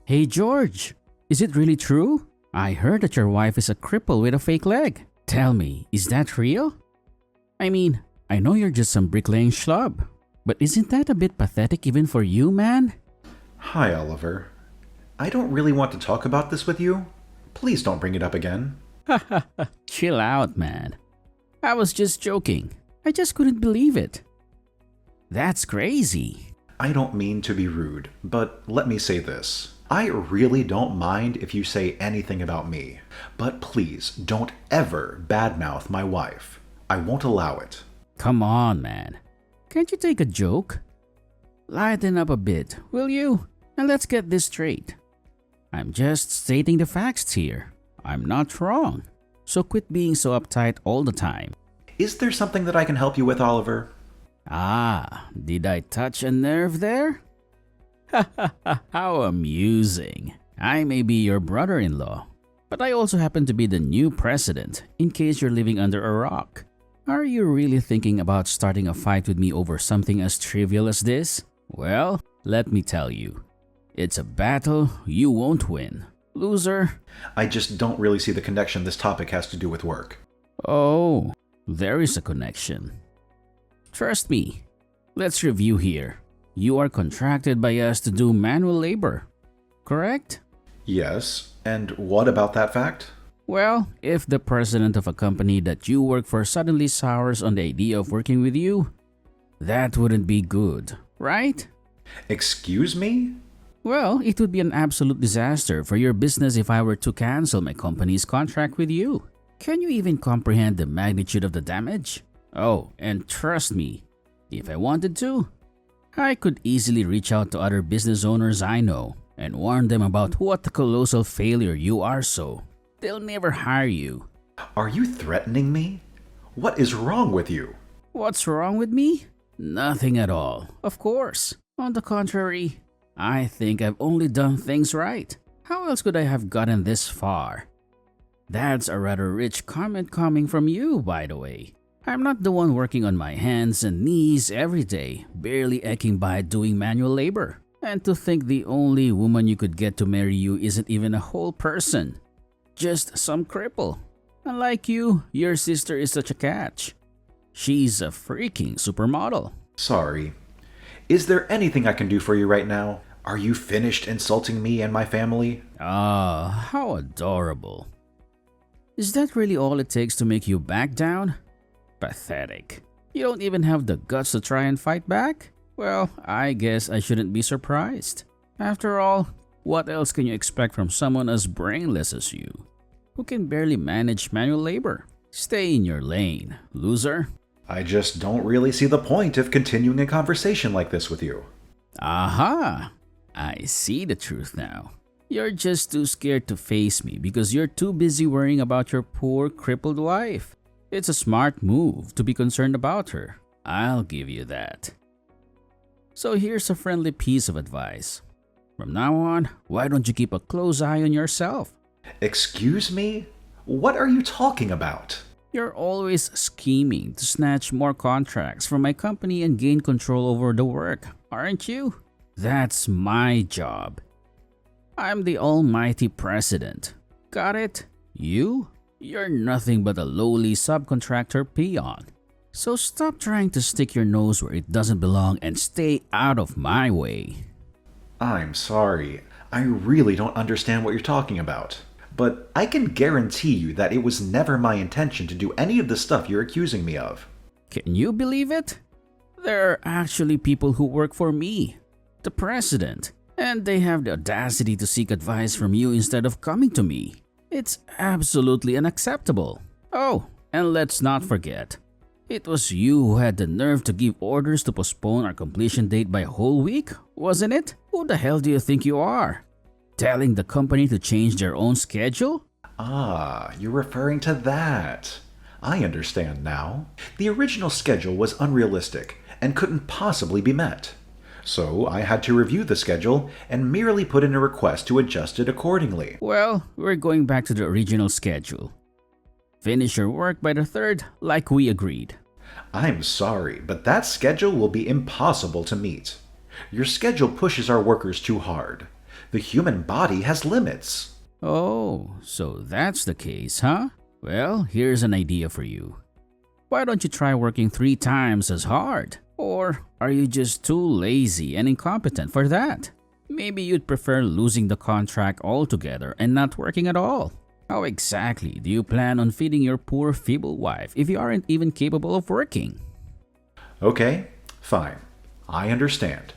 Hey George, is it really true? I heard that your wife is a cripple with a fake leg. Tell me, is that real? I mean, I know you're just some bricklaying schlub, but isn't that a bit pathetic even for you, man? Hi, Oliver. I don't really want to talk about this with you. Please don't bring it up again. Chill out, man. I was just joking. I just couldn't believe it. That's crazy. I don't mean to be rude, but let me say this. I really don't mind if you say anything about me, but please don't ever badmouth my wife. I won't allow it. Come on, man. Can't you take a joke? Lighten up a bit, will you? And let's get this straight. I'm just stating the facts here. I'm not wrong. So quit being so uptight all the time. Is there something that I can help you with, Oliver? Ah, did I touch a nerve there? How amusing. I may be your brother-in-law, but I also happen to be the new president, in case you're living under a rock. Are you really thinking about starting a fight with me over something as trivial as this? Well, let me tell you. It's a battle you won't win. Loser. I just don't really see the connection this topic has to do with work. Oh, there is a connection. Trust me. Let's review here. You are contracted by us to do manual labor, correct? Yes, and what about that fact? Well, if the president of a company that you work for suddenly sours on the idea of working with you, that wouldn't be good, right? Excuse me? Well, it would be an absolute disaster for your business if I were to cancel my company's contract with you. Can you even comprehend the magnitude of the damage? Oh, and trust me, if I wanted to, I could easily reach out to other business owners I know and warn them about what a colossal failure you are, so they'll never hire you. Are you threatening me? What is wrong with you? What's wrong with me? Nothing at all, of course. On the contrary, I think I've only done things right. How else could I have gotten this far? That's a rather rich comment coming from you, by the way. I'm not the one working on my hands and knees every day, barely ecking by doing manual labor. And to think the only woman you could get to marry you isn't even a whole person. Just some cripple. Unlike you, your sister is such a catch. She's a freaking supermodel. Sorry. Is there anything I can do for you right now? Are you finished insulting me and my family? Ah, how adorable. Is that really all it takes to make you back down? Pathetic. You don't even have the guts to try and fight back? Well, I guess I shouldn't be surprised. After all, what else can you expect from someone as brainless as you, who can barely manage manual labor? Stay in your lane, loser. I just don't really see the point of continuing a conversation like this with you. Aha! I see the truth now. You're just too scared to face me because you're too busy worrying about your poor, crippled wife. It's a smart move to be concerned about her. I'll give you that. So here's a friendly piece of advice. From now on, why don't you keep a close eye on yourself? Excuse me? What are you talking about? You're always scheming to snatch more contracts from my company and gain control over the work, aren't you? That's my job. I'm the almighty president. Got it? You're nothing but a lowly subcontractor peon. So stop trying to stick your nose where it doesn't belong and stay out of my way. I'm sorry. I really don't understand what you're talking about. But I can guarantee you that it was never my intention to do any of the stuff you're accusing me of. Can you believe it? There are actually people who work for me, the president, and they have the audacity to seek advice from you instead of coming to me. It's absolutely unacceptable. Oh, and let's not forget, it was you who had the nerve to give orders to postpone our completion date by a whole week, wasn't it? Who the hell do you think you are? Telling the company to change their own schedule? Ah, you're referring to that. I understand now. The original schedule was unrealistic and couldn't possibly be met. So I had to review the schedule and merely put in a request to adjust it accordingly. Well, we're going back to the original schedule. Finish your work by the 3rd, like we agreed. I'm sorry, but that schedule will be impossible to meet. Your schedule pushes our workers too hard. The human body has limits. Oh, so that's the case, huh? Well, here's an idea for you. Why don't you try working 3 times as hard? Or are you just too lazy and incompetent for that? Maybe you'd prefer losing the contract altogether and not working at all. How exactly do you plan on feeding your poor feeble wife if you aren't even capable of working? Okay, fine. I understand.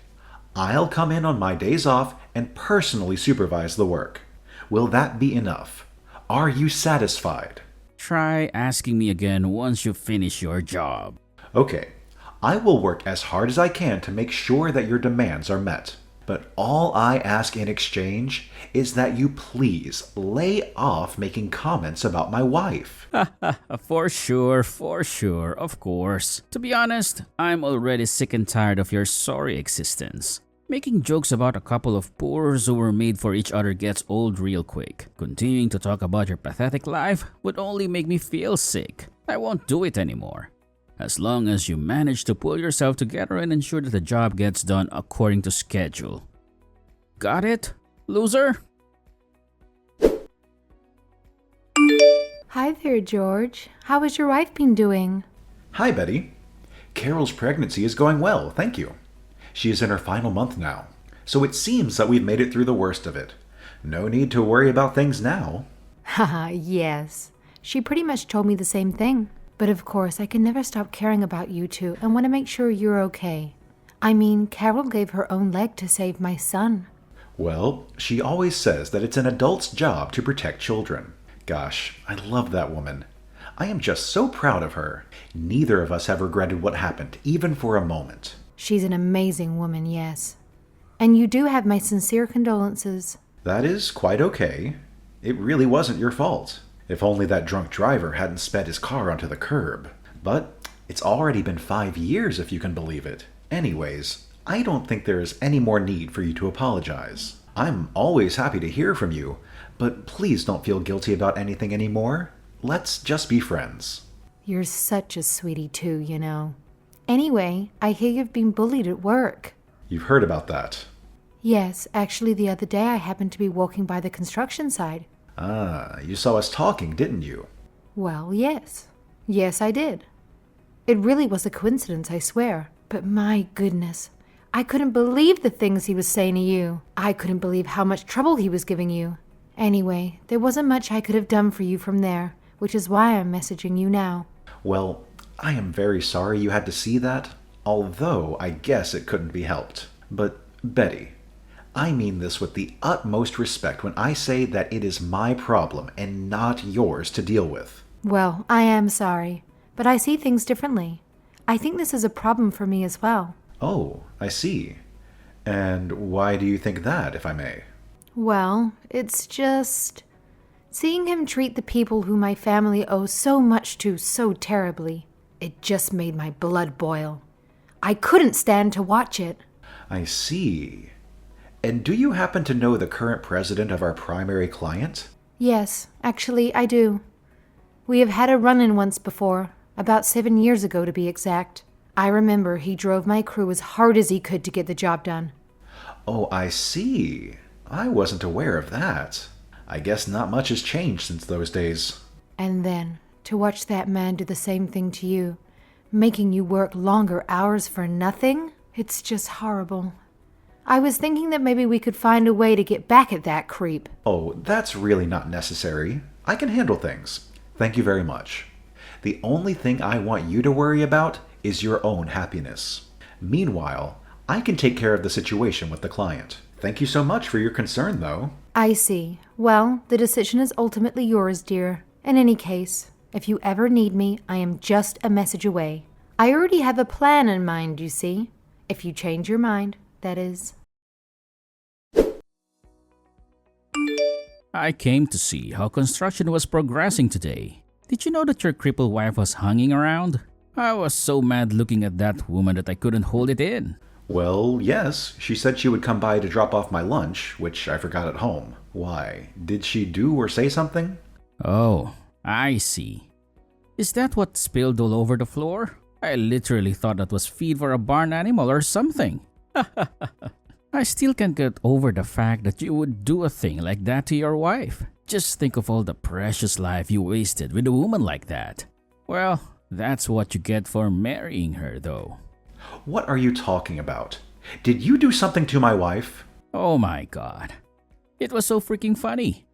I'll come in on my days off and personally supervise the work. Will that be enough? Are you satisfied? Try asking me again once you finish your job. Okay, I will work as hard as I can to make sure that your demands are met. But all I ask in exchange is that you please lay off making comments about my wife. For sure, of course. To be honest, I'm already sick and tired of your sorry existence. Making jokes about a couple of poors who were made for each other gets old real quick. Continuing to talk about your pathetic life would only make me feel sick. I won't do it anymore. As long as you manage to pull yourself together and ensure that the job gets done according to schedule. Got it, loser? Hi there, George. How has your wife been doing? Hi, Betty. Carol's pregnancy is going well, thank you. She is in her final month now, so it seems that we've made it through the worst of it. No need to worry about things now. Haha, yes. She pretty much told me the same thing. But of course, I can never stop caring about you two and want to make sure you're okay. I mean, Carol gave her own leg to save my son. Well, she always says that it's an adult's job to protect children. Gosh, I love that woman. I am just so proud of her. Neither of us have regretted what happened, even for a moment. She's an amazing woman, yes. And you do have my sincere condolences. That is quite okay. It really wasn't your fault. If only that drunk driver hadn't sped his car onto the curb. But it's already been 5 years, if you can believe it. Anyways, I don't think there is any more need for you to apologize. I'm always happy to hear from you, but please don't feel guilty about anything anymore. Let's just be friends. You're such a sweetie too, you know. Anyway, I hear you've been bullied at work. You've heard about that. Yes, actually the other day I happened to be walking by the construction site. Ah, you saw us talking, didn't you? Well, yes. Yes, I did. It really was a coincidence, I swear. But my goodness, I couldn't believe the things he was saying to you. I couldn't believe how much trouble he was giving you. Anyway, there wasn't much I could have done for you from there, which is why I'm messaging you now. Well, I am very sorry you had to see that, although I guess it couldn't be helped. But, Betty, I mean this with the utmost respect when I say that it is my problem and not yours to deal with. Well, I am sorry, but I see things differently. I think this is a problem for me as well. Oh, I see. And why do you think that, if I may? Well, it's just seeing him treat the people who my family owes so much to so terribly. It just made my blood boil. I couldn't stand to watch it. I see. And do you happen to know the current president of our primary client? Yes, actually, I do. We have had a run-in once before, about 7 years ago to be exact. I remember he drove my crew as hard as he could to get the job done. Oh, I see. I wasn't aware of that. I guess not much has changed since those days. And then, to watch that man do the same thing to you, making you work longer hours for nothing, it's just horrible. I was thinking that maybe we could find a way to get back at that creep. Oh, that's really not necessary. I can handle things. Thank you very much. The only thing I want you to worry about is your own happiness. Meanwhile, I can take care of the situation with the client. Thank you so much for your concern, though. I see. Well, the decision is ultimately yours, dear. In any case, if you ever need me, I am just a message away. I already have a plan in mind, you see. If you change your mind, that is. I came to see how construction was progressing today. Did you know that your crippled wife was hanging around? I was so mad looking at that woman that I couldn't hold it in. Well, yes, she said she would come by to drop off my lunch, which I forgot at home. Why? Did she do or say something? Oh, I see. Is that what spilled all over the floor? I literally thought that was feed for a barn animal or something. I I still can't get over the fact that you would do a thing like that to your wife. Just think of all the precious life you wasted with a woman like that. Well, that's what you get for marrying her, though. What are you talking about? Did you do something to my wife? Oh my god. It was so freaking funny.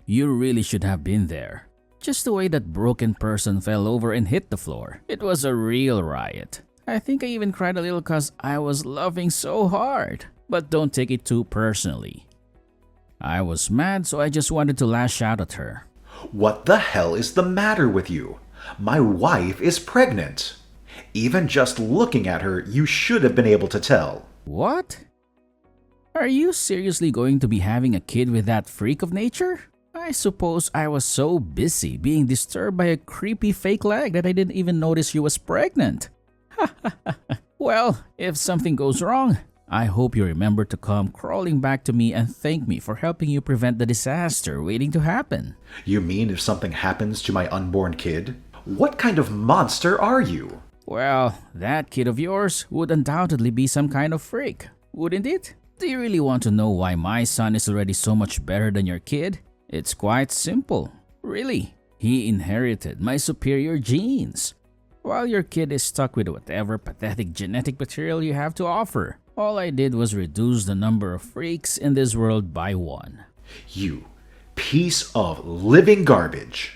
You really should have been there. Just the way that broken person fell over and hit the floor. It was a real riot. I think I even cried a little cause I was laughing so hard. But don't take it too personally. I was mad, so I just wanted to lash out at her. What the hell is the matter with you? My wife is pregnant. Even just looking at her, you should have been able to tell. What? Are you seriously going to be having a kid with that freak of nature? I suppose I was so busy being disturbed by a creepy fake leg that I didn't even notice you was pregnant. Well, if something goes wrong, I hope you remember to come crawling back to me and thank me for helping you prevent the disaster waiting to happen. You mean if something happens to my unborn kid? What kind of monster are you? Well, that kid of yours would undoubtedly be some kind of freak, wouldn't it? Do you really want to know why my son is already so much better than your kid? It's quite simple, really. He inherited my superior genes, while your kid is stuck with whatever pathetic genetic material you have to offer. All I did was reduce the number of freaks in this world by one. You piece of living garbage.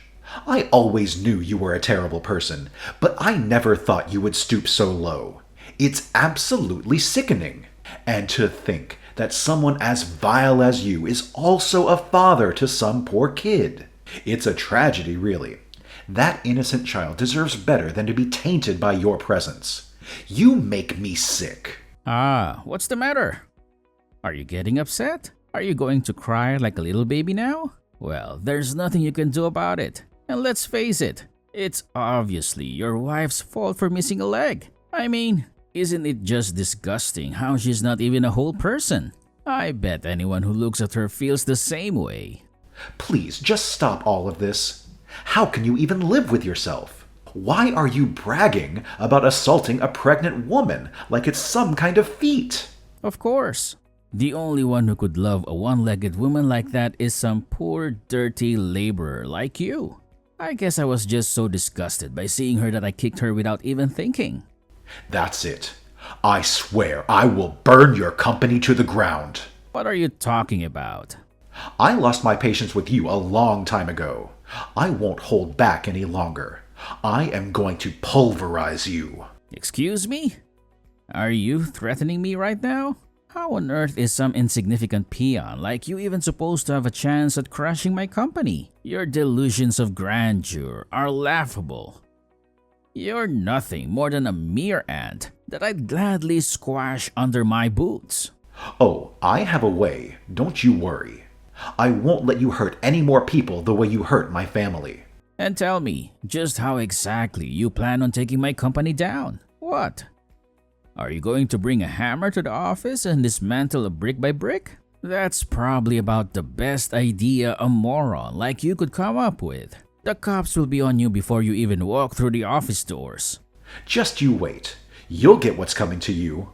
I always knew you were a terrible person, but I never thought you would stoop so low. It's absolutely sickening. And to think that someone as vile as you is also a father to some poor kid. It's a tragedy, really. That innocent child deserves better than to be tainted by your presence. You make me sick. Ah, what's the matter? Are you getting upset? Are you going to cry like a little baby now? Well, there's nothing you can do about it. And let's face it, it's obviously your wife's fault for missing a leg. I mean, isn't it just disgusting how she's not even a whole person? I bet anyone who looks at her feels the same way. Please, just stop all of this. How can you even live with yourself? Why are you bragging about assaulting a pregnant woman like it's some kind of feat? Of course. The only one who could love a one-legged woman like that is some poor, dirty laborer like you. I guess I was just so disgusted by seeing her that I kicked her without even thinking. That's it. I swear I will burn your company to the ground. What are you talking about? I lost my patience with you a long time ago. I won't hold back any longer. I am going to pulverize you. Excuse me? Are you threatening me right now? How on earth is some insignificant peon like you even supposed to have a chance at crushing my company? Your delusions of grandeur are laughable. You're nothing more than a mere ant that I'd gladly squash under my boots. Oh, I have a way. Don't you worry. I won't let you hurt any more people the way you hurt my family. And tell me, just how exactly you plan on taking my company down? What? Are you going to bring a hammer to the office and dismantle it brick by brick? That's probably about the best idea a moron like you could come up with. The cops will be on you before you even walk through the office doors. Just you wait. You'll get what's coming to you.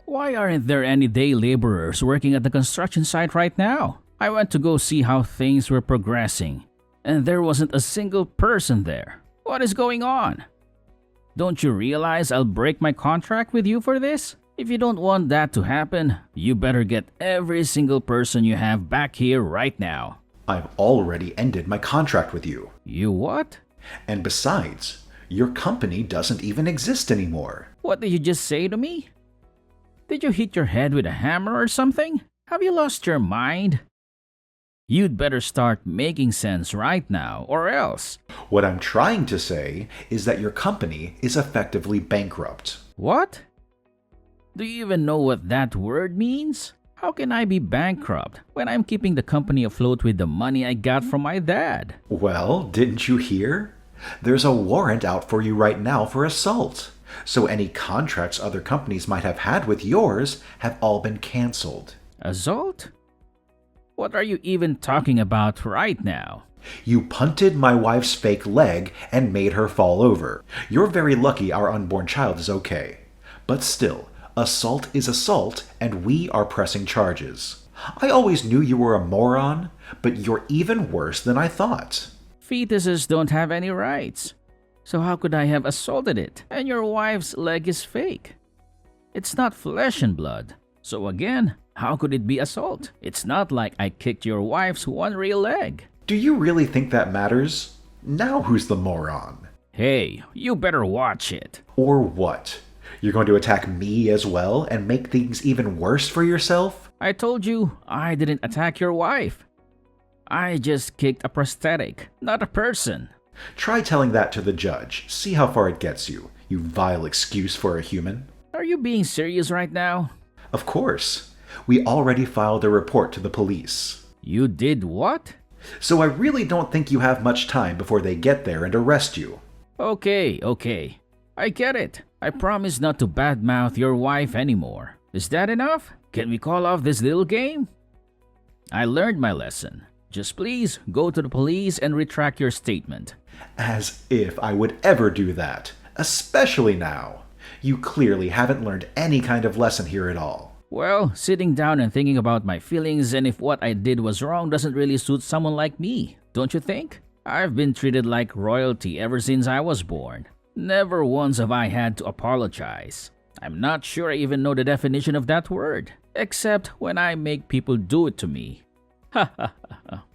Why aren't there any day laborers working at the construction site right now? I went to go see how things were progressing, and there wasn't a single person there. What is going on? Don't you realize I'll break my contract with you for this? If you don't want that to happen, you better get every single person you have back here right now. I've already ended my contract with you. You what? And besides, your company doesn't even exist anymore. What did you just say to me? Did you hit your head with a hammer or something? Have you lost your mind? You'd better start making sense right now, or else. What I'm trying to say is that your company is effectively bankrupt. What? Do you even know what that word means? How can I be bankrupt when I'm keeping the company afloat with the money I got from my dad? Well, didn't you hear? There's a warrant out for you right now for assault. So any contracts other companies might have had with yours have all been canceled. Assault? What are you even talking about right now? You punted my wife's fake leg and made her fall over. You're very lucky our unborn child is okay. But still, assault is assault, and we are pressing charges. I always knew you were a moron, but you're even worse than I thought. Fetuses don't have any rights. So how could I have assaulted it? And your wife's leg is fake. It's not flesh and blood. So again, how could it be assault? It's not like I kicked your wife's one real leg. Do you really think that matters? Now who's the moron? Hey, you better watch it. Or what? You're going to attack me as well and make things even worse for yourself? I told you I didn't attack your wife. I just kicked a prosthetic, not a person. Try telling that to the judge. See how far it gets you, you vile excuse for a human. Are you being serious right now? Of course. We already filed a report to the police. You did what? So I really don't think you have much time before they get there and arrest you. Okay. I get it. I promise not to badmouth your wife anymore. Is that enough? Can we call off this little game? I learned my lesson. Just please go to the police and retract your statement. As if I would ever do that. Especially now. You clearly haven't learned any kind of lesson here at all. Well, sitting down and thinking about my feelings and if what I did was wrong doesn't really suit someone like me, don't you think? I've been treated like royalty ever since I was born. Never once have I had to apologize. I'm not sure I even know the definition of that word, except when I make people do it to me.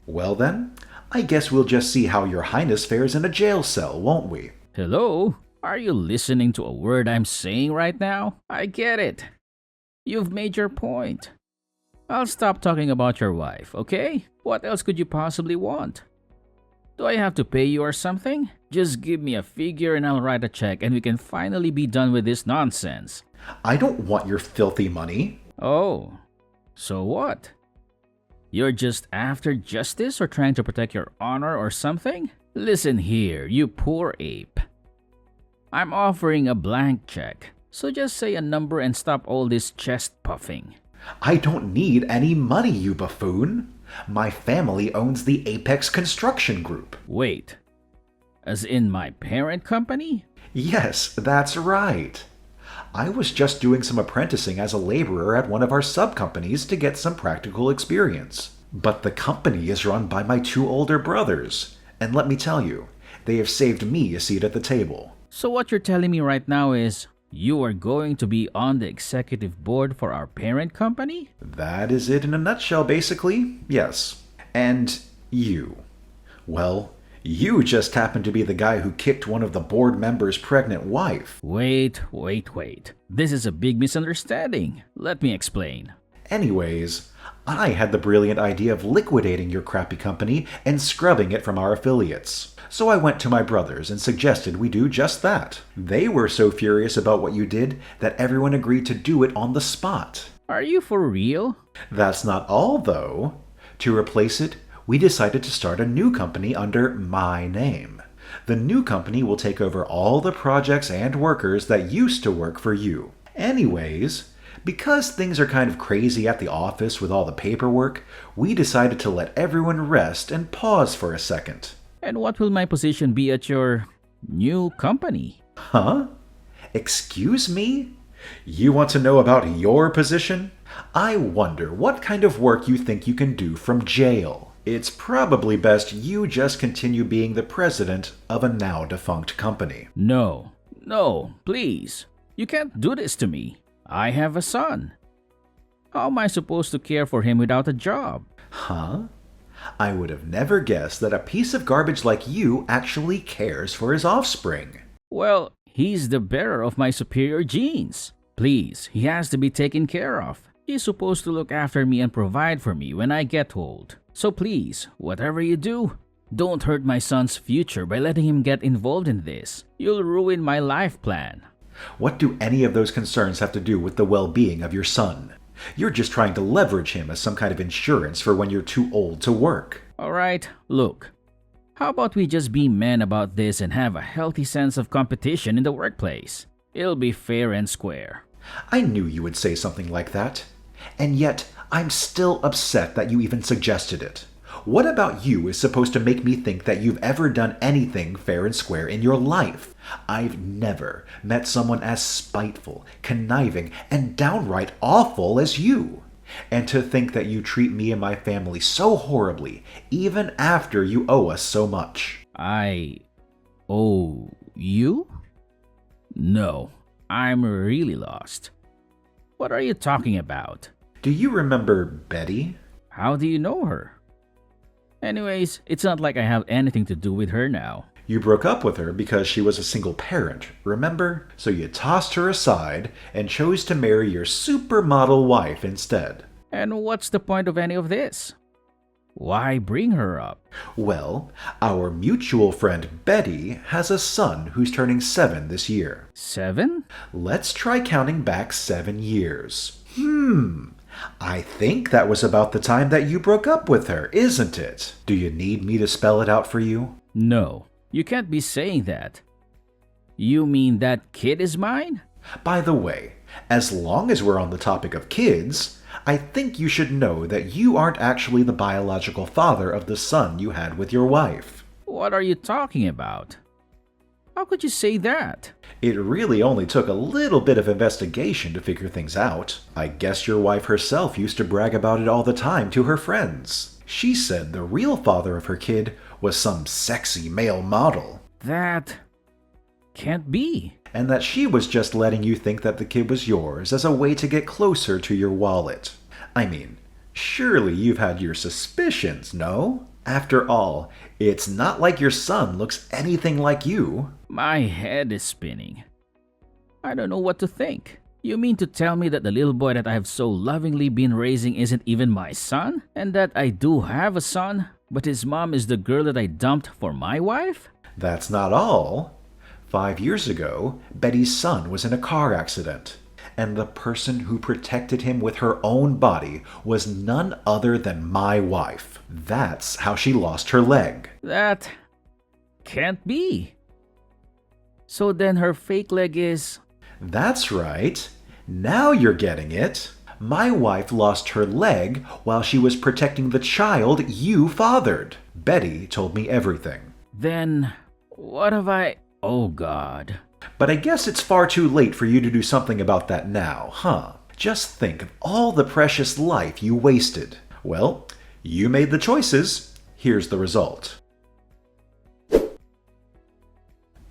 Well then, I guess we'll just see how your highness fares in a jail cell, won't we? Hello? Are you listening to a word I'm saying right now? I get it. You've made your point. I'll stop talking about your wife, okay? What else could you possibly want? Do I have to pay you or something? Just give me a figure and I'll write a check and we can finally be done with this nonsense. I don't want your filthy money. Oh, so what? You're just after justice or trying to protect your honor or something? Listen here, you poor ape. I'm offering a blank check, so just say a number and stop all this chest puffing. I don't need any money, you buffoon. My family owns the Apex Construction Group. Wait, as in my parent company? Yes, that's right. I was just doing some apprenticing as a laborer at one of our sub-companies to get some practical experience. But the company is run by my two older brothers, and let me tell you, they have saved me a seat at the table. So what you're telling me right now is you are going to be on the executive board for our parent company? That is it in a nutshell, basically, yes. And you. Well, you just happen to be the guy who kicked one of the board members' pregnant wife. Wait. This is a big misunderstanding. Let me explain. Anyways, I had the brilliant idea of liquidating your crappy company and scrubbing it from our affiliates. So I went to my brothers and suggested we do just that. They were so furious about what you did that everyone agreed to do it on the spot. Are you for real? That's not all, though. To replace it, we decided to start a new company under my name. The new company will take over all the projects and workers that used to work for you. Anyways, because things are kind of crazy at the office with all the paperwork, we decided to let everyone rest and pause for a second. And what will my position be at your new company? Huh? Excuse me? You want to know about your position? I wonder what kind of work you think you can do from jail. It's probably best you just continue being the president of a now defunct company. No, please. You can't do this to me. I have a son. How am I supposed to care for him without a job? Huh? I would have never guessed that a piece of garbage like you actually cares for his offspring. Well, he's the bearer of my superior genes. Please, he has to be taken care of. He's supposed to look after me and provide for me when I get old. So please, whatever you do, don't hurt my son's future by letting him get involved in this. You'll ruin my life plan. What do any of those concerns have to do with the well-being of your son? You're just trying to leverage him as some kind of insurance for when you're too old to work. Alright, look. How about we just be men about this and have a healthy sense of competition in the workplace? It'll be fair and square. I knew you would say something like that. And yet, I'm still upset that you even suggested it. What about you is supposed to make me think that you've ever done anything fair and square in your life? I've never met someone as spiteful, conniving, and downright awful as you. And to think that you treat me and my family so horribly, even after you owe us so much. I owe you? No, I'm really lost. What are you talking about? Do you remember Betty? How do you know her? Anyways, it's not like I have anything to do with her now. You broke up with her because she was a single parent, remember? So you tossed her aside and chose to marry your supermodel wife instead. And what's the point of any of this? Why bring her up? Well, our mutual friend Betty has a son who's turning 7 this year. 7? Let's try counting back 7 years. I think that was about the time that you broke up with her, isn't it? Do you need me to spell it out for you? No, you can't be saying that. You mean that kid is mine? By the way, as long as we're on the topic of kids, I think you should know that you aren't actually the biological father of the son you had with your wife. What are you talking about? How could you say that? It really only took a little bit of investigation to figure things out. I guess your wife herself used to brag about it all the time to her friends. She said the real father of her kid was some sexy male model. That can't be. And that she was just letting you think that the kid was yours as a way to get closer to your wallet. I mean, surely you've had your suspicions, no? After all, it's not like your son looks anything like you. My head is spinning. I don't know what to think. You mean to tell me that the little boy that I have so lovingly been raising isn't even my son? And that I do have a son, but his mom is the girl that I dumped for my wife? That's not all. 5 years ago, Betty's son was in a car accident, and the person who protected him with her own body was none other than my wife. That's how she lost her leg. That can't be. So then her fake leg is... That's right. Now you're getting it. My wife lost her leg while she was protecting the child you fathered. Betty told me everything. Then what have I... Oh God. But I guess it's far too late for you to do something about that now, huh? Just think of all the precious life you wasted. Well, you made the choices. Here's the result.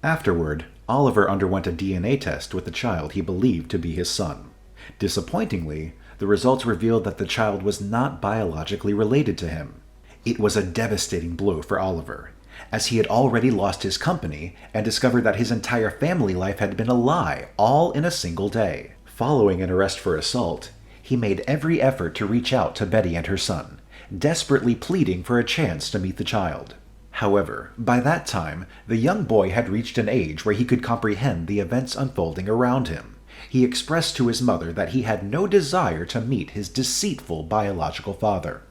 Afterward, Oliver underwent a DNA test with the child he believed to be his son. Disappointingly, the results revealed that the child was not biologically related to him. It was a devastating blow for Oliver, as he had already lost his company and discovered that his entire family life had been a lie, all in a single day. Following an arrest for assault, he made every effort to reach out to Betty and her son, desperately pleading for a chance to meet the child. However, by that time, the young boy had reached an age where he could comprehend the events unfolding around him. He expressed to his mother that he had no desire to meet his deceitful biological father.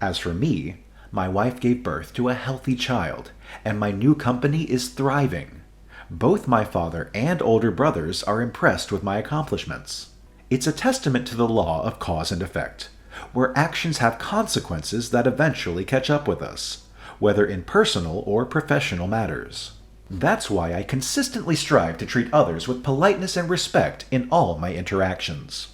As for me, my wife gave birth to a healthy child, and my new company is thriving. Both my father and older brothers are impressed with my accomplishments. It's a testament to the law of cause and effect, where actions have consequences that eventually catch up with us, whether in personal or professional matters. That's why I consistently strive to treat others with politeness and respect in all my interactions.